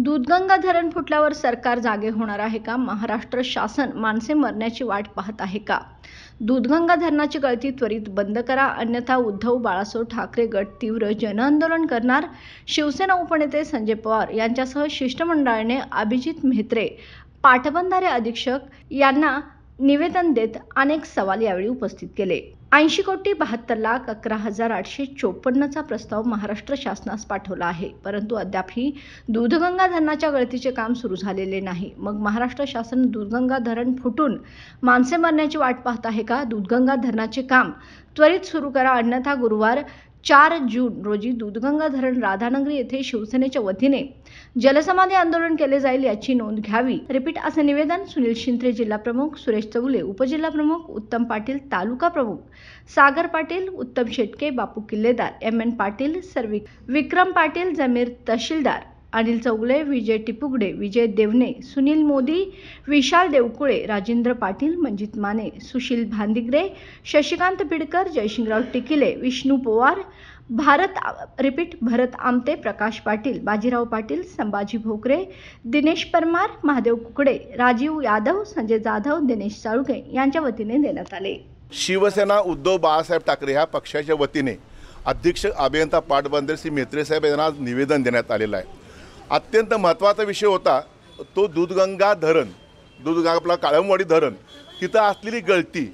दूधगंगा धरण फुटल्यावर सरकार जागे होणार आहे का? महाराष्ट्र शासन माणसे मरण्याची वाट पाहत आहे का? दूधगंगा धरणाची गळती त्वरित बंद करा, अन्यथा उद्धव बाळासाहेब ठाकरे गट तीव्र जनआंदोलन करणार. शिवसेना उपनेते संजय पवार यांच्यासह शिष्टमंडळाने अभिजित म्हेत्रे, पाटबंधारे अधीक्षक यांना निवेदन देत अनेक सवाल यावेळी उपस्थित केले. 80,72,11,854चा प्रस्ताव महाराष्ट्र शासनास पाठवला आहे, परंतु अद्यापही दूधगंगा धरणाच्या गळतीचे काम सुरू झालेले नाही. मग महाराष्ट्र शासन दूधगंगा धरण फुटून माणसे मरण्याची वाट पाहत आहे का? दूधगंगा धरणाचे काम त्वरित सुरू करा, अन्यथा गुरुवार 4 जून रोजी दूधगंगा धरण राधानगरी येथे शिवसेनेच्या वतीने जलसमाधी आंदोलन केले जाईल, याची नोंद घ्यावी. रिपीट असे निवेदन सुनील शिंत्रे जिल्हा प्रमुख, सुरेश चौगुले उपजिल्हा प्रमुख, उत्तम पाटील तालुका प्रमुख, सागर पाटील, उत्तम शेटके, बापू किल्लेदार, MN पाटील, सर्विक, विक्रम पाटील, जमीर तहसीलदार, अनिल चौगुले, विजय टिपुगडे, विजय देवने, सुनील मोदी, विशाल देवकुळे, राजेंद्र पाटील, मंजित माने, सुशील भांदिग्रे, शशिकांत पिडकर, जयशिंगराव टिकिले, विष्णू पवार, भरत आमते, प्रकाश पाटील, बाजीराव पाटील, संभाजी भोकरे, दिनेश परमार, महादेव कुकडे, राजीव यादव, संजय जाधव, दिनेश साळुके यांच्या वतीने देण्यात आले. शिवसेना उद्धव बाळासाहेब ठाकरे ह्या पक्षाच्या वतीने अध्यक्ष अभियंता पाटबंधारे श्री म्हेत्रे साहेब यांना आज निवेदन देण्यात आलेलं आहे. अत्यंत महत्त्वाचा विषय होता तो दूधगंगा धरण, आपला काळमवाडी धरण, तिथं असलेली गळती,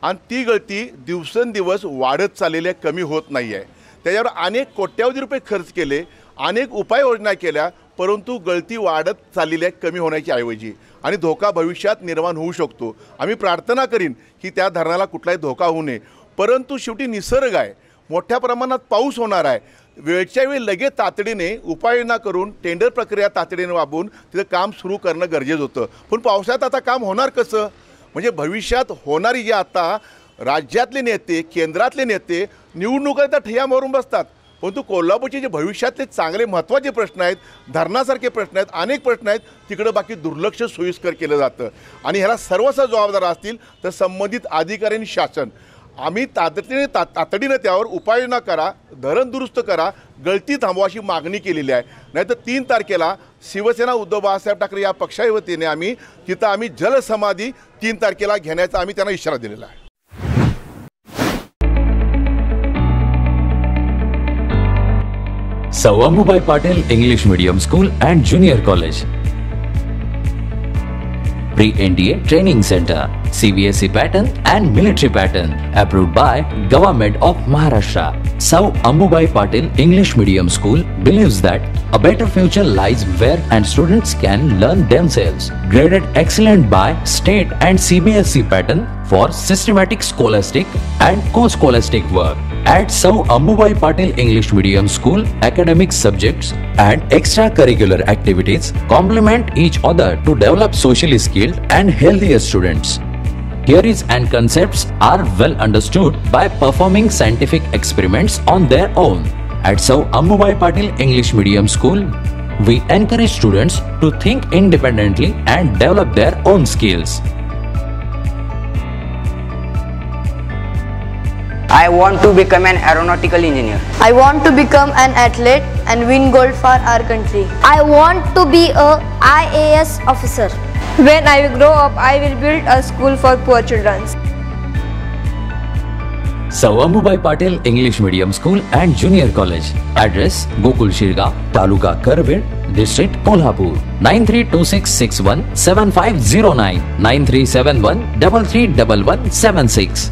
आणि ती गळती दिवसेंदिवस वाढत चाललेली आहे, कमी होत नाही आहे. त्याच्यावर अनेक कोट्यावधी रुपये खर्च केले, अनेक उपाययोजना केल्या, परंतु गळती वाढत चाललेली आहे कमी होण्याची ऐवजी, आणि धोका भविष्यात निर्माण होऊ शकतो. आम्ही प्रार्थना करीन की त्या धरणाला कुठलाही धोका होऊ नये, परंतु शेवटी निसर्ग आहे, मोठ्या प्रमाणात पाऊस होणार आहे. वेळच्या वेळी लगेच तातडीने उपाययोजना करून टेंडर प्रक्रिया तातडीने वापरून तिथं काम सुरू करणं गरजेचं होतं. पण पावसाळ्यात आता काम होणार कसं? म्हणजे भविष्यात होणारी जी आता राज्यातले नेते, केंद्रातले नेते निवडणुकीचा ठिय्या मारून बसतात, परंतु कोल्हापूरचे जे भविष्यातले चांगले महत्त्वाचे प्रश्न आहेत, धरणासारखे प्रश्न आहेत, अनेक प्रश्न आहेत, तिकडं बाकी दुर्लक्ष सोयीस्कर केलं जातं. आणि ह्याला सर्वस्व जबाबदार असतील तर संबंधित अधिकारी आणि शासन. आम्ही तातडीने त्यावर उपाययोजना करा, धरण दुरुस्त करा, गळती थांबवा अशी मागणी केलेली आहे. नाहीतर 3 तारखेला शिवसेना उद्धव बाळासाहेब ठाकरे या पक्षाच्या वतीने आम्ही जलसमाधी 3 तारखेला घेण्याचा आम्ही त्यांना इशारा दिलेला आहे. सौ अंबुबाई Patil English Medium School and Junior College. Pre-NDA Training Center, CBSE pattern and military pattern, approved by Government of Maharashtra. Sou Ambubai Patil English Medium School believes that a better future lies where and students can learn themselves. Graded excellent by state and CBSE pattern for systematic scholastic and co-scholastic work. At Sou Ambubai Patil English Medium School, academic subjects and extracurricular activities complement each other to develop socially skilled and healthier students. Theories and concepts are well understood by performing scientific experiments on their own. At Sou Ambubai Patil English Medium School, we encourage students to think independently and develop their own skills. I want to become an aeronautical engineer. I want to become an athlete and win gold for our country. I want to be a IAS officer. When I grow up, I will build a school for poor children. Sou Ambubai Patil English Medium School and Junior College. Address: Gokul Shirgaon, Taluka Karved, District Kolhapur. 9326617509, 9371331176.